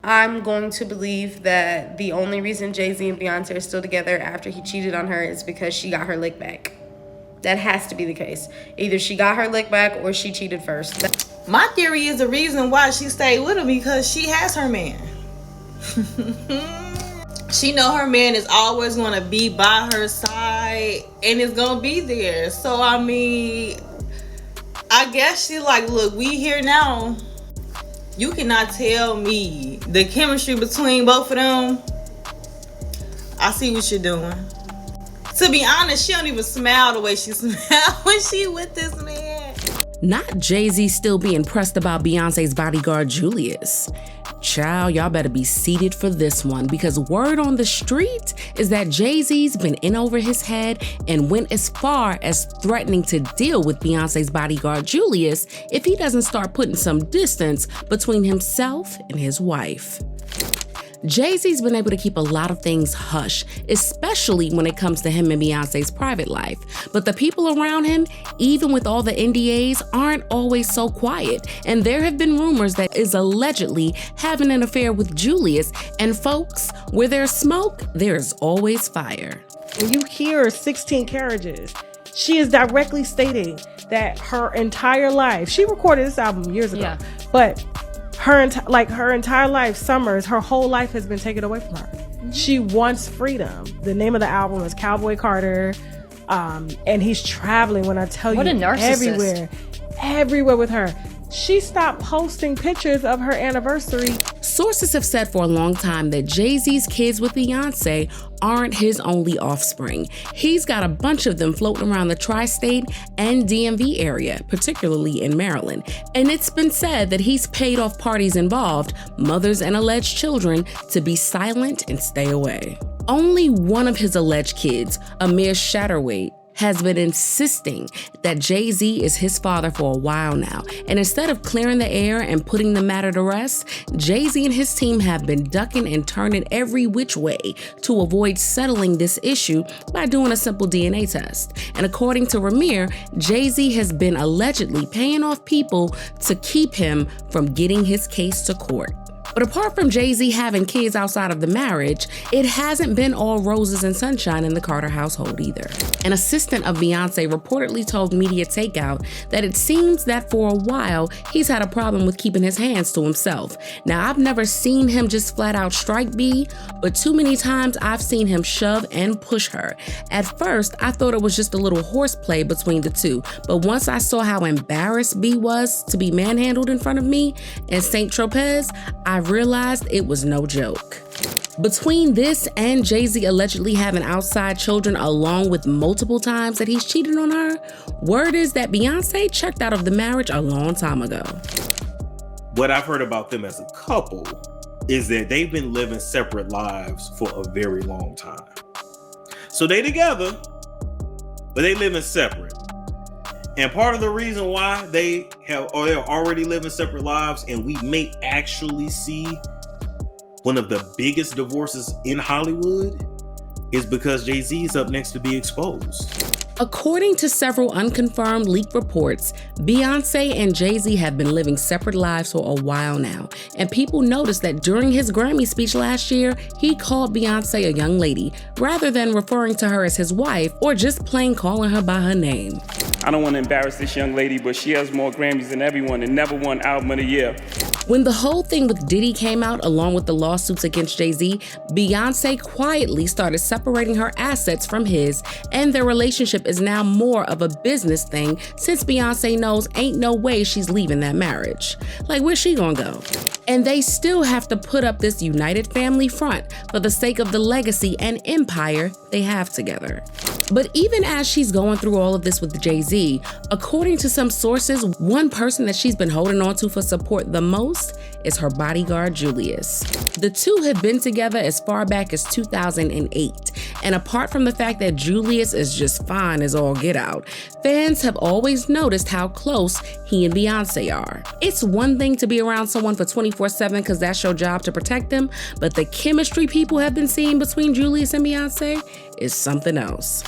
I'm going to believe that the only reason Jay-Z and Beyonce are still together after he cheated on her is because she got her lick back. That has to be the case. Either she got her lick back or she cheated first. My theory is the reason why she stayed with him because she has her man. She know her man is always going to be by her side and is going to be there. So, I mean, I guess she like, look, we here now. You cannot tell me the chemistry between both of them. I see what you're doing. To be honest, she don't even smile the way she smiled when she with this man. Not Jay-Z still being pressed about Beyonce's bodyguard Julius. Child, y'all better be seated for this one, because word on the street is that Jay-Z's been in over his head and went as far as threatening to deal with Beyonce's bodyguard Julius if he doesn't start putting some distance between himself and his wife. Jay-Z's been able to keep a lot of things hush, especially when it comes to him and Beyonce's private life. But the people around him, even with all the NDAs, aren't always so quiet. And there have been rumors that is allegedly having an affair with Julius. And folks, where there's smoke, there's always fire. When you hear 16 carriages, she is directly stating that her entire life, she recorded this album years ago, but her entire life, Summers, her whole life has been taken away from her. Mm-hmm. She wants freedom. The name of the album is Cowboy Carter, and he's traveling. When I tell you, everywhere with her. She stopped posting pictures of her anniversary. Sources have said for a long time that Jay-Z's kids with Beyonce aren't his only offspring. He's got a bunch of them floating around the tri-state and DMV area, particularly in Maryland. And it's been said that he's paid off parties involved, mothers and alleged children, to be silent and stay away. Only one of his alleged kids, Amir Shatterweight, has been insisting that Jay-Z is his father for a while now. And instead of clearing the air and putting the matter to rest, Jay-Z and his team have been ducking and turning every which way to avoid settling this issue by doing a simple DNA test. And according to Ramir, Jay-Z has been allegedly paying off people to keep him from getting his case to court. But apart from Jay-Z having kids outside of the marriage, it hasn't been all roses and sunshine in the Carter household either. An assistant of Beyonce reportedly told Media Takeout that it seems that for a while, he's had a problem with keeping his hands to himself. Now, I've never seen him just flat out strike B, but too many times I've seen him shove and push her. At first, I thought it was just a little horseplay between the two, but once I saw how embarrassed B was to be manhandled in front of me in St. Tropez, I realized it was no joke. Between this and Jay-Z allegedly having outside children along with multiple times that he's cheated on her, word is that Beyonce checked out of the marriage a long time ago. What I've heard about them as a couple is that they've been living separate lives for a very long time. So they together, but they living separate. And part of the reason why they're already living separate lives, and we may actually see one of the biggest divorces in Hollywood, is because Jay-Z is up next to be exposed. According to several unconfirmed leaked reports, Beyonce and Jay-Z have been living separate lives for a while now, and people noticed that during his Grammy speech last year, he called Beyonce a young lady, rather than referring to her as his wife or just plain calling her by her name. I don't want to embarrass this young lady, but she has more Grammys than everyone and never won Album of the Year. When the whole thing with Diddy came out, along with the lawsuits against Jay-Z, Beyonce quietly started separating her assets from his, and their relationship is now more of a business thing since Beyonce knows ain't no way she's leaving that marriage. Like, where's she gonna go? And they still have to put up this united family front for the sake of the legacy and empire they have together. But even as she's going through all of this with Jay-Z, according to some sources, one person that she's been holding on to for support the most is her bodyguard, Julius. The two have been together as far back as 2008. And apart from the fact that Julius is just fine as all get out, fans have always noticed how close he and Beyonce are. It's one thing to be around someone for 24/7 because that's your job to protect them, but the chemistry people have been seeing between Julius and Beyonce is something else.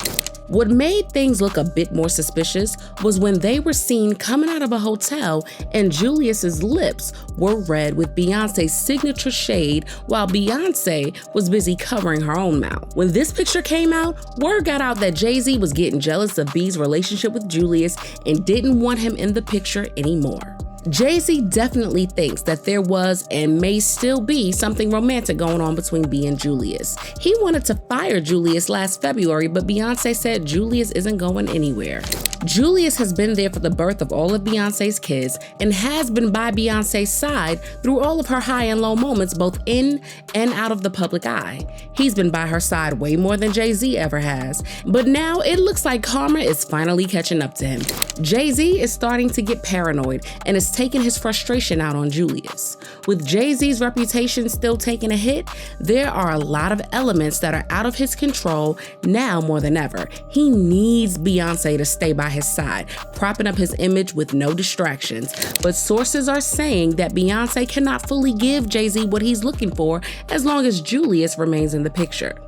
What made things look a bit more suspicious was when they were seen coming out of a hotel and Julius's lips were red with Beyonce's signature shade stayed while Beyonce was busy covering her own mouth. When this picture came out, word got out that Jay-Z was getting jealous of B's relationship with Julius and didn't want him in the picture anymore. Jay-Z definitely thinks that there was and may still be something romantic going on between B and Julius. He wanted to fire Julius last February, but Beyonce said Julius isn't going anywhere. Julius has been there for the birth of all of Beyonce's kids and has been by Beyonce's side through all of her high and low moments, both in and out of the public eye. He's been by her side way more than Jay-Z ever has. But now it looks like karma is finally catching up to him. Jay-Z is starting to get paranoid and is taking his frustration out on Julius. With Jay-Z's reputation still taking a hit, there are a lot of elements that are out of his control now more than ever. He needs Beyonce to stay by his side, propping up his image with no distractions. But sources are saying that Beyonce cannot fully give Jay-Z what he's looking for as long as Julius remains in the picture.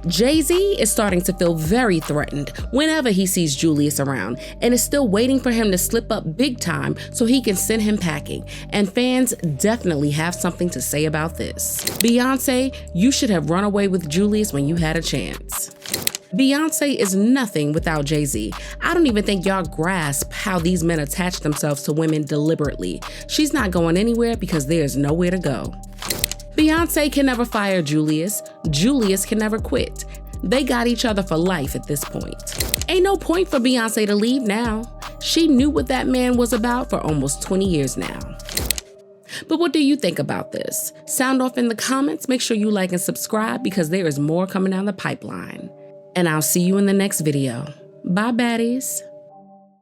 Jay-Z is starting to feel very threatened whenever he sees Julius around and is still waiting for him to slip up big time so he can send him packing. And fans definitely have something to say about this. Beyonce, you should have run away with Julius when you had a chance. Beyonce is nothing without Jay-Z. I don't even think y'all grasp how these men attach themselves to women deliberately. She's not going anywhere because there's nowhere to go. Beyonce can never fire Julius. Julius can never quit. They got each other for life at this point. Ain't no point for Beyonce to leave now. She knew what that man was about for almost 20 years now. But what do you think about this? Sound off in the comments. Make sure you like and subscribe because there is more coming down the pipeline. And I'll see you in the next video. Bye, baddies.